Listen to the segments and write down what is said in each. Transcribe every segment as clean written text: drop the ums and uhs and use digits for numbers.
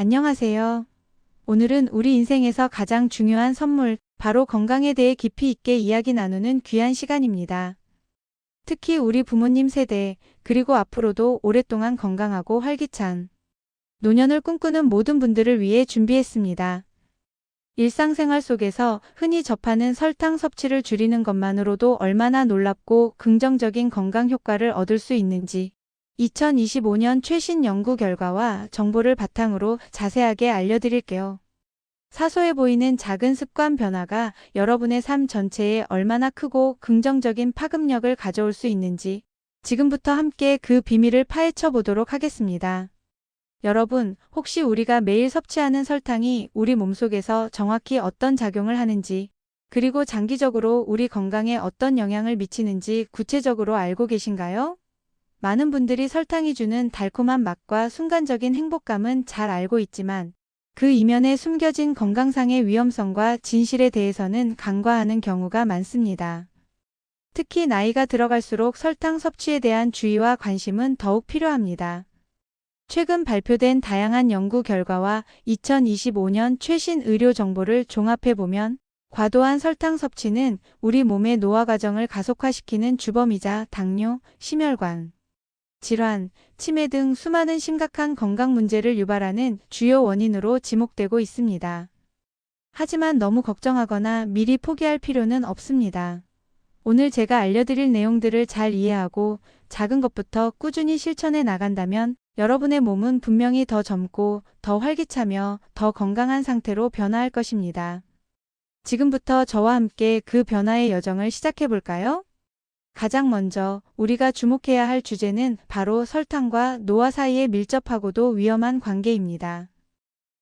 안녕하세요. 오늘은 우리 인생에서 가장 중요한 선물, 바로 건강에 대해 깊이 있게 이야기 나누는 귀한 시간입니다. 특히 우리 부모님 세대, 그리고 앞으로도 오랫동안 건강하고 활기찬 노년을 꿈꾸는 모든 분들을 위해 준비했습니다. 일상생활 속에서 흔히 접하는 설탕 섭취를 줄이는 것만으로도 얼마나 놀랍고 긍정적인 건강 효과를 얻을 수 있는지 2025년 최신 연구 결과와 정보를 바탕으로 자세하게 알려드릴게요. 사소해 보이는 작은 습관 변화가 여러분의 삶 전체에 얼마나 크고 긍정적인 파급력을 가져올 수 있는지 지금부터 함께 그 비밀을 파헤쳐 보도록 하겠습니다. 여러분, 혹시 우리가 매일 섭취하는 설탕이 우리 몸속에서 정확히 어떤 작용을 하는지, 그리고 장기적으로 우리 건강에 어떤 영향을 미치는지 구체적으로 알고 계신가요? 많은 분들이 설탕이 주는 달콤한 맛과 순간적인 행복감은 잘 알고 있지만 그 이면에 숨겨진 건강상의 위험성과 진실에 대해서는 간과하는 경우가 많습니다. 특히 나이가 들어갈수록 설탕 섭취에 대한 주의와 관심은 더욱 필요합니다. 최근 발표된 다양한 연구 결과와 2025년 최신 의료 정보를 종합해보면 과도한 설탕 섭취는 우리 몸의 노화 과정을 가속화시키는 주범이자 당뇨, 심혈관 질환, 치매 등 수많은 심각한 건강 문제를 유발하는 주요 원인으로 지목되고 있습니다. 하지만 너무 걱정하거나 미리 포기할 필요는 없습니다. 오늘 제가 알려드릴 내용들을 잘 이해하고 작은 것부터 꾸준히 실천해 나간다면 여러분의 몸은 분명히 더 젊고 더 활기차며 더 건강한 상태로 변화할 것입니다. 지금부터 저와 함께 그 변화의 여정을 시작해 볼까요? 가장 먼저 우리가 주목해야 할 주제는 바로 설탕과 노화 사이에 밀접하고도 위험한 관계입니다.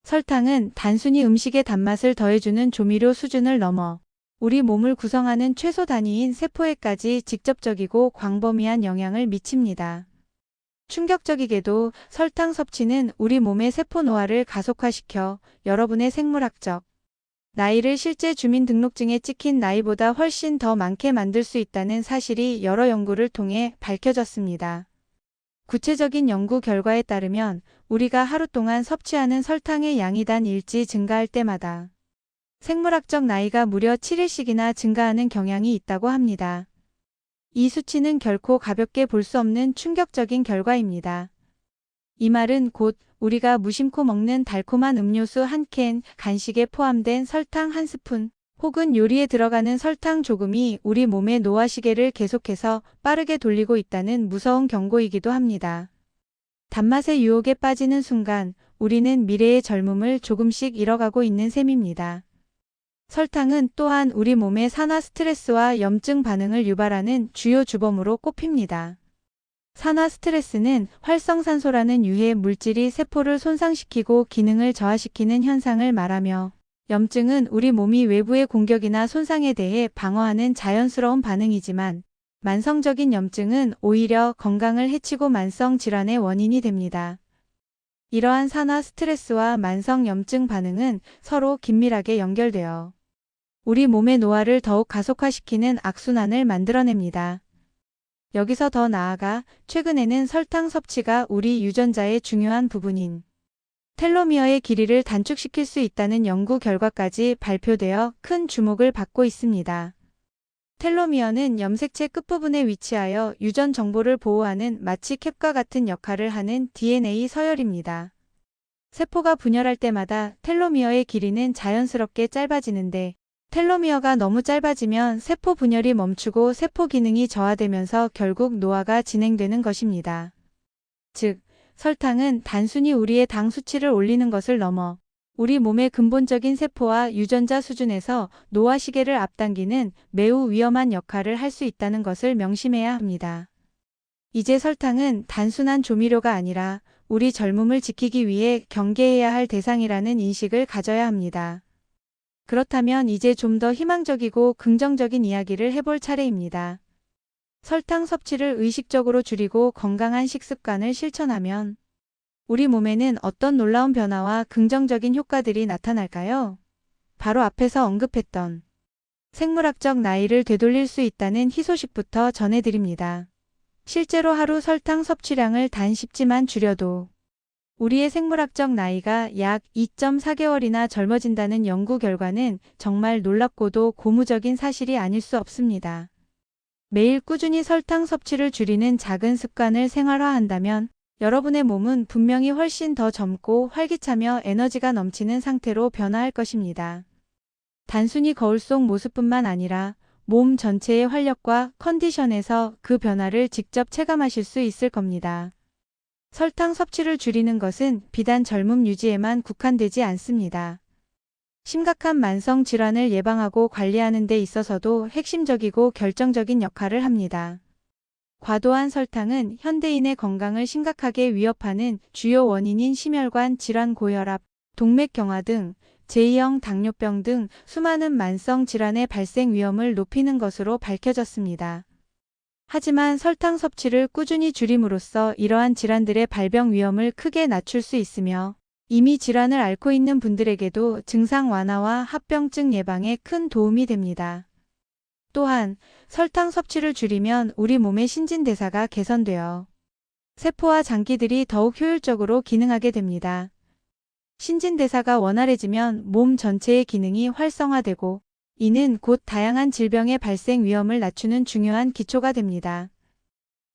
설탕은 단순히 음식의 단맛을 더해주는 조미료 수준을 넘어 우리 몸을 구성하는 최소 단위인 세포에까지 직접적이고 광범위한 영향을 미칩니다. 충격적이게도 설탕 섭취는 우리 몸의 세포 노화를 가속화시켜 여러분의 생물학적 나이를 실제 주민등록증에 찍힌 나이보다 훨씬 더 많게 만들 수 있다는 사실이 여러 연구를 통해 밝혀졌습니다. 구체적인 연구 결과에 따르면 우리가 하루 동안 섭취하는 설탕의 양이 단 일지 증가할 때마다 생물학적 나이가 무려 7일씩이나 증가하는 경향이 있다고 합니다. 이 수치는 결코 가볍게 볼 수 없는 충격적인 결과입니다. 이 말은 곧 우리가 무심코 먹는 달콤한 음료수 한 캔, 간식에 포함된 설탕 한 스푼, 혹은 요리에 들어가는 설탕 조금이 우리 몸의 노화 시계를 계속해서 빠르게 돌리고 있다는 무서운 경고이기도 합니다. 단맛의 유혹에 빠지는 순간 우리는 미래의 젊음을 조금씩 잃어가고 있는 셈입니다. 설탕은 또한 우리 몸의 산화 스트레스와 염증 반응을 유발하는 주요 주범으로 꼽힙니다. 산화 스트레스는 활성산소라는 유해 물질이 세포를 손상시키고 기능을 저하시키는 현상을 말하며, 염증은 우리 몸이 외부의 공격이나 손상에 대해 방어하는 자연스러운 반응이지만 만성적인 염증은 오히려 건강을 해치고 만성 질환의 원인이 됩니다. 이러한 산화 스트레스와 만성 염증 반응은 서로 긴밀하게 연결되어 우리 몸의 노화를 더욱 가속화시키는 악순환을 만들어냅니다. 여기서 더 나아가 최근에는 설탕 섭취가 우리 유전자의 중요한 부분인 텔로미어의 길이를 단축시킬 수 있다는 연구 결과까지 발표되어 큰 주목을 받고 있습니다. 텔로미어는 염색체 끝부분에 위치하여 유전 정보를 보호하는 마치 캡과 같은 역할을 하는 DNA 서열입니다. 세포가 분열할 때마다 텔로미어의 길이는 자연스럽게 짧아지는데, 텔로미어가 너무 짧아지면 세포 분열이 멈추고 세포 기능이 저하되면서 결국 노화가 진행되는 것입니다. 즉, 설탕은 단순히 우리의 당 수치를 올리는 것을 넘어 우리 몸의 근본적인 세포와 유전자 수준에서 노화 시계를 앞당기는 매우 위험한 역할을 할 수 있다는 것을 명심해야 합니다. 이제 설탕은 단순한 조미료가 아니라 우리 젊음을 지키기 위해 경계해야 할 대상이라는 인식을 가져야 합니다. 그렇다면 이제 좀 더 희망적이고 긍정적인 이야기를 해볼 차례입니다. 설탕 섭취를 의식적으로 줄이고 건강한 식습관을 실천하면 우리 몸에는 어떤 놀라운 변화와 긍정적인 효과들이 나타날까요? 바로 앞에서 언급했던 생물학적 나이를 되돌릴 수 있다는 희소식부터 전해드립니다. 실제로 하루 설탕 섭취량을 단 10g만 줄여도 우리의 생물학적 나이가 약 2.4개월이나 젊어진다는 연구 결과는 정말 놀랍고도 고무적인 사실이 아닐 수 없습니다. 매일 꾸준히 설탕 섭취를 줄이는 작은 습관을 생활화한다면 여러분의 몸은 분명히 훨씬 더 젊고 활기차며 에너지가 넘치는 상태로 변화할 것입니다. 단순히 거울 속 모습뿐만 아니라 몸 전체의 활력과 컨디션에서 그 변화를 직접 체감하실 수 있을 겁니다. 설탕 섭취를 줄이는 것은 비단 젊음 유지에만 국한되지 않습니다. 심각한 만성 질환을 예방하고 관리하는 데 있어서도 핵심적이고 결정적인 역할을 합니다. 과도한 설탕은 현대인의 건강을 심각하게 위협하는 주요 원인인 심혈관 질환, 고혈압, 동맥경화 등 제2형 당뇨병 등 수많은 만성 질환의 발생 위험을 높이는 것으로 밝혀졌습니다. 하지만 설탕 섭취를 꾸준히 줄임으로써 이러한 질환들의 발병 위험을 크게 낮출 수 있으며 이미 질환을 앓고 있는 분들에게도 증상 완화와 합병증 예방에 큰 도움이 됩니다. 또한 설탕 섭취를 줄이면 우리 몸의 신진대사가 개선되어 세포와 장기들이 더욱 효율적으로 기능하게 됩니다. 신진대사가 원활해지면 몸 전체의 기능이 활성화되고 이는 곧 다양한 질병의 발생 위험을 낮추는 중요한 기초가 됩니다.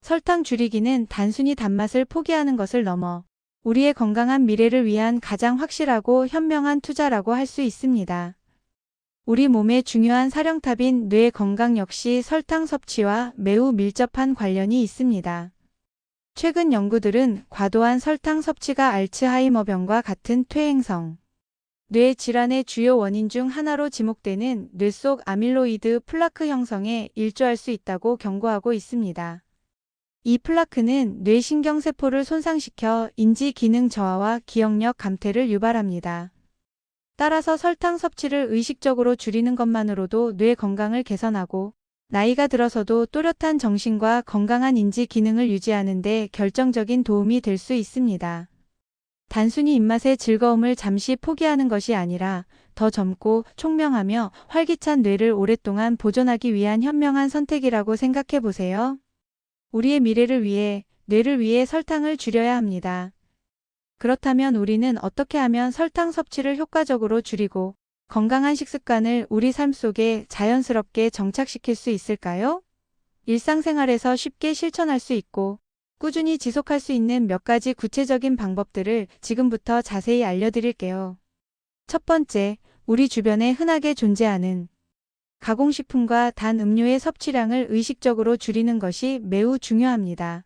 설탕 줄이기는 단순히 단맛을 포기하는 것을 넘어 우리의 건강한 미래를 위한 가장 확실하고 현명한 투자라고 할 수 있습니다. 우리 몸의 중요한 사령탑인 뇌 건강 역시 설탕 섭취와 매우 밀접한 관련이 있습니다. 최근 연구들은 과도한 설탕 섭취가 알츠하이머병과 같은 퇴행성 뇌 질환의 주요 원인 중 하나로 지목되는 뇌 속 아밀로이드 플라크 형성에 일조할 수 있다고 경고하고 있습니다. 이 플라크는 뇌신경세포를 손상시켜 인지 기능 저하와 기억력 감퇴를 유발합니다. 따라서 설탕 섭취를 의식적으로 줄이는 것만으로도 뇌 건강을 개선하고 나이가 들어서도 또렷한 정신과 건강한 인지 기능을 유지하는 데 결정적인 도움이 될 수 있습니다. 단순히 입맛의 즐거움을 잠시 포기하는 것이 아니라 더 젊고 총명하며 활기찬 뇌를 오랫동안 보존하기 위한 현명한 선택이라고 생각해 보세요. 우리의 미래를 위해, 뇌를 위해 설탕을 줄여야 합니다. 그렇다면 우리는 어떻게 하면 설탕 섭취를 효과적으로 줄이고 건강한 식습관을 우리 삶 속에 자연스럽게 정착시킬 수 있을까요? 일상생활에서 쉽게 실천할 수 있고 꾸준히 지속할 수 있는 몇 가지 구체적인 방법들을 지금부터 자세히 알려드릴게요. 첫 번째, 우리 주변에 흔하게 존재하는 가공식품과 단 음료의 섭취량을 의식적으로 줄이는 것이 매우 중요합니다.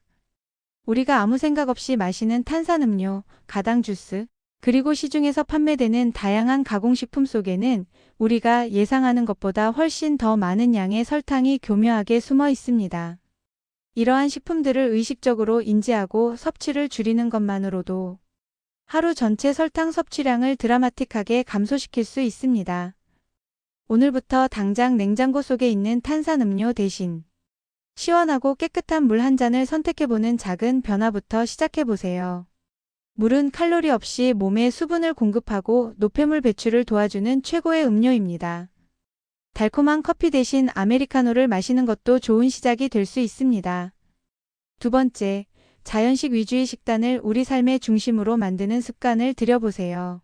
우리가 아무 생각 없이 마시는 탄산음료, 가당 주스, 그리고 시중에서 판매되는 다양한 가공식품 속에는 우리가 예상하는 것보다 훨씬 더 많은 양의 설탕이 교묘하게 숨어 있습니다. 이러한 식품들을 의식적으로 인지하고 섭취를 줄이는 것만으로도 하루 전체 설탕 섭취량을 드라마틱하게 감소시킬 수 있습니다. 오늘부터 당장 냉장고 속에 있는 탄산음료 대신 시원하고 깨끗한 물 한 잔을 선택해보는 작은 변화부터 시작해보세요. 물은 칼로리 없이 몸에 수분을 공급하고 노폐물 배출을 도와주는 최고의 음료입니다. 달콤한 커피 대신 아메리카노를 마시는 것도 좋은 시작이 될 수 있습니다. 두 번째, 자연식 위주의 식단을 우리 삶의 중심으로 만드는 습관을 들여보세요.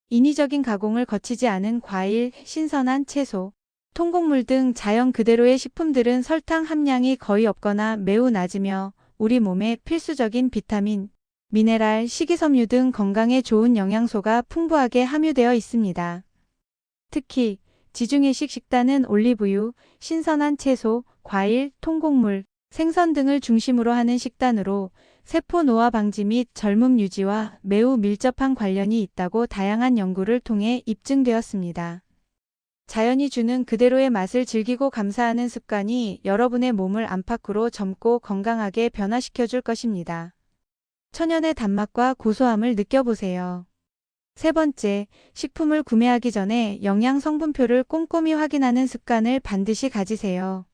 인위적인 가공을 거치지 않은 과일, 신선한 채소, 통곡물 등 자연 그대로의 식품들은 설탕 함량이 거의 없거나 매우 낮으며 우리 몸에 필수적인 비타민, 미네랄, 식이섬유 등 건강에 좋은 영양소가 풍부하게 함유되어 있습니다. 특히 지중해식 식단은 올리브유, 신선한 채소, 과일, 통곡물, 생선 등을 중심으로 하는 식단으로 세포 노화 방지 및 젊음 유지와 매우 밀접한 관련이 있다고 다양한 연구를 통해 입증되었습니다. 자연이 주는 그대로의 맛을 즐기고 감사하는 습관이 여러분의 몸을 안팎으로 젊고 건강하게 변화시켜 줄 것입니다. 천연의 단맛과 고소함을 느껴보세요. 세 번째, 식품을 구매하기 전에 영양 성분표를 꼼꼼히 확인하는 습관을 반드시 가지세요.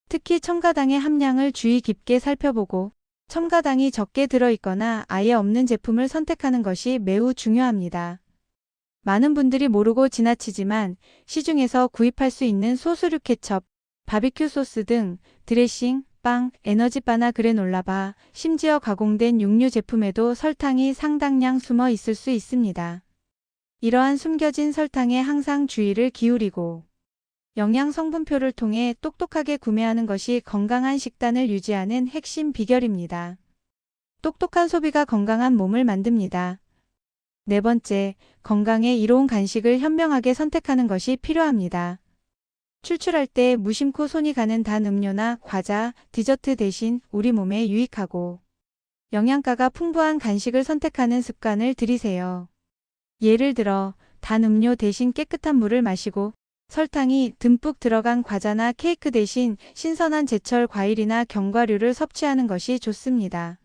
특히 첨가당의 함량을 주의 깊게 살펴보고 첨가당이 적게 들어있거나 아예 없는 제품을 선택하는 것이 매우 중요합니다. 많은 분들이 모르고 지나치지만 시중에서 구입할 수 있는 소스류 케첩, 바비큐 소스 등 드레싱, 빵, 에너지바나 그래놀라바, 심지어 가공된 육류 제품에도 설탕이 상당량 숨어 있을 수 있습니다. 이러한 숨겨진 설탕에 항상 주의를 기울이고 영양 성분표를 통해 똑똑하게 구매하는 것이 건강한 식단을 유지하는 핵심 비결입니다. 똑똑한 소비가 건강한 몸을 만듭니다. 네 번째, 건강에 이로운 간식을 현명하게 선택하는 것이 필요합니다. 출출할 때 무심코 손이 가는 단 음료나 과자, 디저트 대신 우리 몸에 유익하고 영양가가 풍부한 간식을 선택하는 습관을 들이세요. 예를 들어 단 음료 대신 깨끗한 물을 마시고 설탕이 듬뿍 들어간 과자나 케이크 대신 신선한 제철 과일이나 견과류를 섭취하는 것이 좋습니다.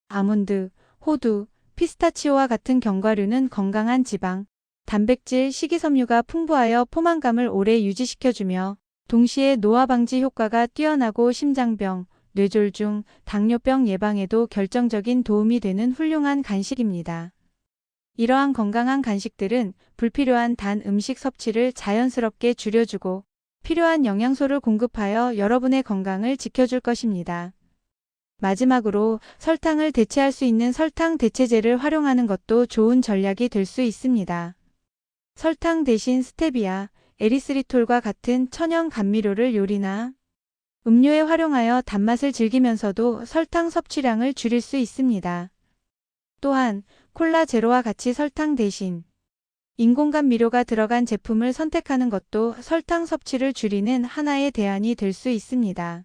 아몬드, 호두, 피스타치오와 같은 견과류는 건강한 지방, 단백질, 식이섬유가 풍부하여 포만감을 오래 유지시켜주며 동시에 노화 방지 효과가 뛰어나고 심장병, 뇌졸중, 당뇨병 예방에도 결정적인 도움이 되는 훌륭한 간식입니다. 이러한 건강한 간식들은 불필요한 단 음식 섭취를 자연스럽게 줄여주고 필요한 영양소를 공급하여 여러분의 건강을 지켜줄 것입니다. 마지막으로 설탕을 대체할 수 있는 설탕 대체제를 활용하는 것도 좋은 전략이 될 수 있습니다. 설탕 대신 스테비아, 에리스리톨과 같은 천연 감미료를 요리나 음료에 활용하여 단맛을 즐기면서도 설탕 섭취량을 줄일 수 있습니다. 또한 콜라 제로와 같이 설탕 대신 인공 감미료가 들어간 제품을 선택하는 것도 설탕 섭취를 줄이는 하나의 대안이 될 수 있습니다.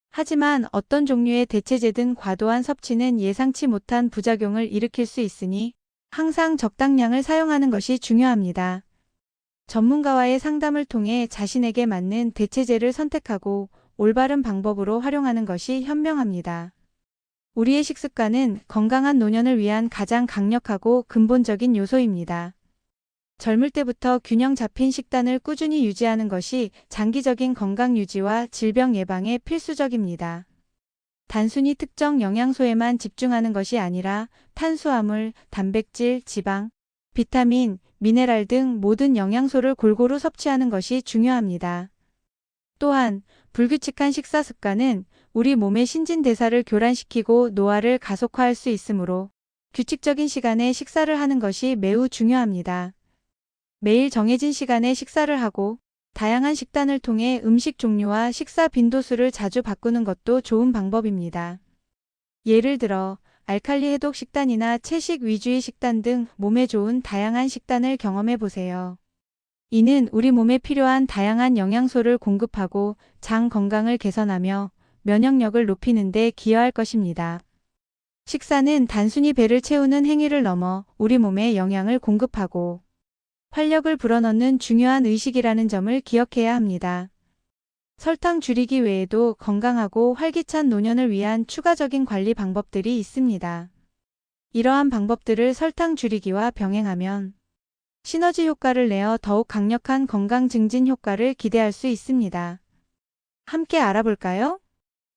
하지만 어떤 종류의 대체제든 과도한 섭취는 예상치 못한 부작용을 일으킬 수 있으니 항상 적당량을 사용하는 것이 중요합니다. 전문가와의 상담을 통해 자신에게 맞는 대체제를 선택하고 올바른 방법으로 활용하는 것이 현명합니다. 우리의 식습관은 건강한 노년을 위한 가장 강력하고 근본적인 요소입니다. 젊을 때부터 균형 잡힌 식단을 꾸준히 유지하는 것이 장기적인 건강 유지와 질병 예방에 필수적입니다. 단순히 특정 영양소에만 집중하는 것이 아니라 탄수화물, 단백질, 지방, 비타민, 미네랄 등 모든 영양소를 골고루 섭취하는 것이 중요합니다. 또한 불규칙한 식사 습관은 우리 몸의 신진대사를 교란시키고 노화를 가속화할 수 있으므로 규칙적인 시간에 식사를 하는 것이 매우 중요합니다. 매일 정해진 시간에 식사를 하고 다양한 식단을 통해 음식 종류와 식사 빈도수를 자주 바꾸는 것도 좋은 방법입니다. 예를 들어 알칼리 해독 식단이나 채식 위주의 식단 등 몸에 좋은 다양한 식단을 경험해 보세요. 이는 우리 몸에 필요한 다양한 영양소를 공급하고 장 건강을 개선하며 면역력을 높이는 데 기여할 것입니다. 식사는 단순히 배를 채우는 행위를 넘어 우리 몸에 영양을 공급하고 활력을 불어넣는 중요한 의식이라는 점을 기억해야 합니다. 설탕 줄이기 외에도 건강하고 활기찬 노년을 위한 추가적인 관리 방법들이 있습니다. 이러한 방법들을 설탕 줄이기와 병행하면 시너지 효과를 내어 더욱 강력한 건강 증진 효과를 기대할 수 있습니다. 함께 알아볼까요?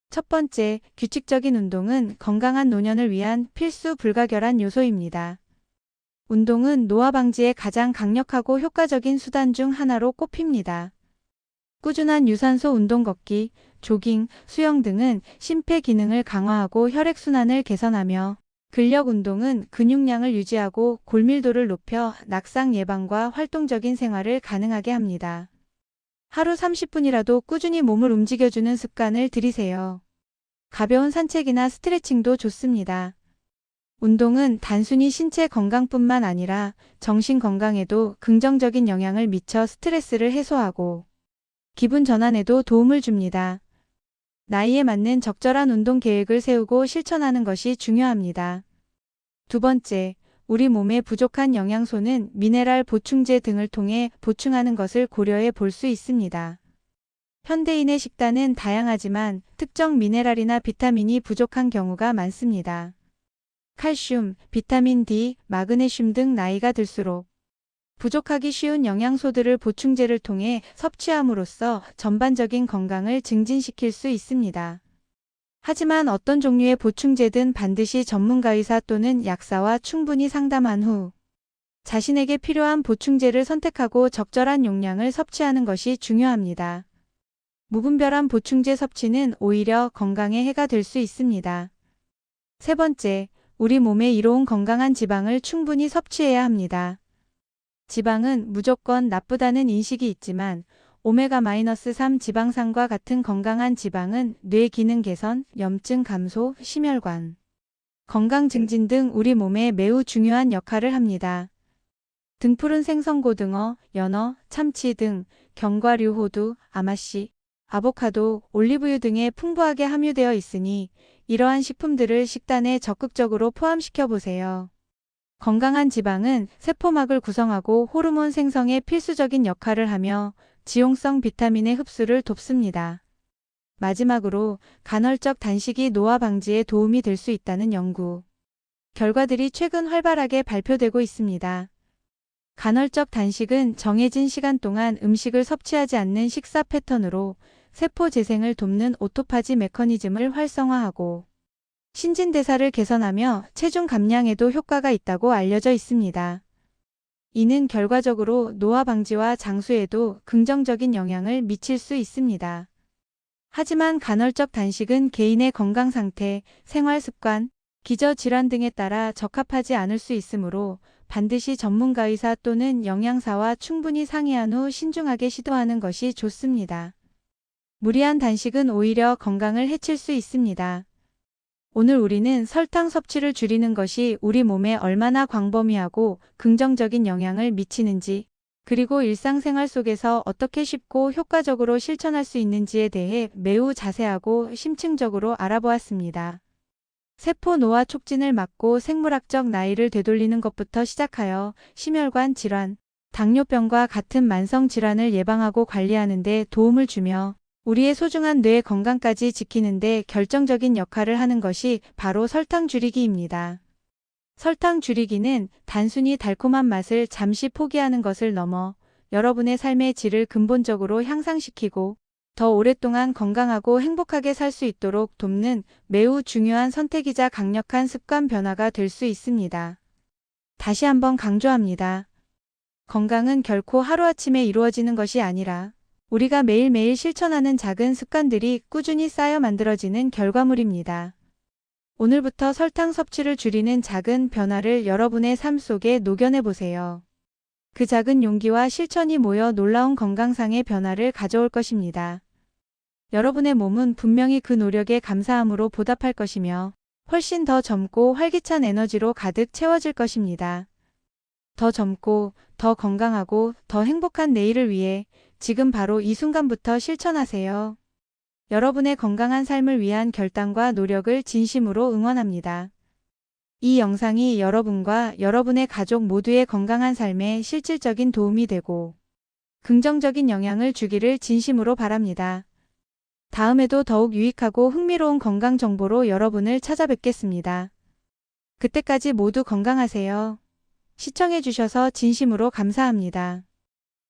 첫 번째, 규칙적인 운동은 건강한 노년을 위한 필수 불가결한 요소입니다. 운동은 노화 방지에 가장 강력하고 효과적인 수단 중 하나로 꼽힙니다. 꾸준한 유산소 운동 걷기, 조깅, 수영 등은 심폐 기능을 강화하고 혈액순환을 개선하며 근력 운동은 근육량을 유지하고 골밀도를 높여 낙상 예방과 활동적인 생활을 가능하게 합니다. 하루 30분이라도 꾸준히 몸을 움직여주는 습관을 들이세요. 가벼운 산책이나 스트레칭도 좋습니다. 운동은 단순히 신체 건강뿐만 아니라 정신 건강에도 긍정적인 영향을 미쳐 스트레스를 해소하고 기분 전환에도 도움을 줍니다. 나이에 맞는 적절한 운동 계획을 세우고 실천하는 것이 중요합니다. 두 번째, 우리 몸에 부족한 영양소는 미네랄 보충제 등을 통해 보충하는 것을 고려해 볼 수 있습니다. 현대인의 식단은 다양하지만 특정 미네랄이나 비타민이 부족한 경우가 많습니다. 칼슘, 비타민 D, 마그네슘 등 나이가 들수록 부족하기 쉬운 영양소들을 보충제를 통해 섭취함으로써 전반적인 건강을 증진시킬 수 있습니다. 하지만 어떤 종류의 보충제든 반드시 전문가 의사 또는 약사와 충분히 상담한 후 자신에게 필요한 보충제를 선택하고 적절한 용량을 섭취하는 것이 중요합니다. 무분별한 보충제 섭취는 오히려 건강에 해가 될 수 있습니다. 세 번째, 우리 몸에 이로운 건강한 지방을 충분히 섭취해야 합니다. 지방은 무조건 나쁘다는 인식이 있지만 오메가-3 지방산과 같은 건강한 지방은 뇌 기능 개선, 염증 감소, 심혈관, 건강 증진 등 우리 몸에 매우 중요한 역할을 합니다. 등푸른 생선고등어, 연어, 참치 등 견과류 호두, 아마씨, 아보카도, 올리브유 등에 풍부하게 함유되어 있으니 이러한 식품들을 식단에 적극적으로 포함시켜 보세요. 건강한 지방은 세포막을 구성하고 호르몬 생성에 필수적인 역할을 하며 지용성 비타민의 흡수를 돕습니다. 마지막으로 간헐적 단식이 노화 방지에 도움이 될 수 있다는 연구 결과들이 최근 활발하게 발표되고 있습니다. 간헐적 단식은 정해진 시간 동안 음식을 섭취하지 않는 식사 패턴으로 세포 재생을 돕는 오토파지 메커니즘을 활성화하고 신진대사를 개선하며 체중 감량에도 효과가 있다고 알려져 있습니다. 이는 결과적으로 노화 방지와 장수에도 긍정적인 영향을 미칠 수 있습니다. 하지만 간헐적 단식은 개인의 건강 상태, 생활 습관, 기저질환 등에 따라 적합하지 않을 수 있으므로 반드시 전문가 의사 또는 영양사와 충분히 상의한 후 신중하게 시도하는 것이 좋습니다. 무리한 단식은 오히려 건강을 해칠 수 있습니다. 오늘 우리는 설탕 섭취를 줄이는 것이 우리 몸에 얼마나 광범위하고 긍정적인 영향을 미치는지, 그리고 일상생활 속에서 어떻게 쉽고 효과적으로 실천할 수 있는지에 대해 매우 자세하고 심층적으로 알아보았습니다. 세포 노화 촉진을 막고 생물학적 나이를 되돌리는 것부터 시작하여 심혈관 질환, 당뇨병과 같은 만성 질환을 예방하고 관리하는 데 도움을 주며 우리의 소중한 뇌 건강까지 지키는 데 결정적인 역할을 하는 것이 바로 설탕 줄이기입니다. 설탕 줄이기는 단순히 달콤한 맛을 잠시 포기하는 것을 넘어 여러분의 삶의 질을 근본적으로 향상시키고 더 오랫동안 건강하고 행복하게 살 수 있도록 돕는 매우 중요한 선택이자 강력한 습관 변화가 될 수 있습니다. 다시 한번 강조합니다. 건강은 결코 하루아침에 이루어지는 것이 아니라 우리가 매일매일 실천하는 작은 습관들이 꾸준히 쌓여 만들어지는 결과물입니다. 오늘부터 설탕 섭취를 줄이는 작은 변화를 여러분의 삶 속에 녹여내 보세요. 그 작은 용기와 실천이 모여 놀라운 건강상의 변화를 가져올 것입니다. 여러분의 몸은 분명히 그 노력에 감사함으로 보답할 것이며 훨씬 더 젊고 활기찬 에너지로 가득 채워질 것입니다. 더 젊고 더 건강하고 더 행복한 내일을 위해 지금 바로 이 순간부터 실천하세요. 여러분의 건강한 삶을 위한 결단과 노력을 진심으로 응원합니다. 이 영상이 여러분과 여러분의 가족 모두의 건강한 삶에 실질적인 도움이 되고 긍정적인 영향을 주기를 진심으로 바랍니다. 다음에도 더욱 유익하고 흥미로운 건강 정보로 여러분을 찾아뵙겠습니다. 그때까지 모두 건강하세요. 시청해주셔서 진심으로 감사합니다.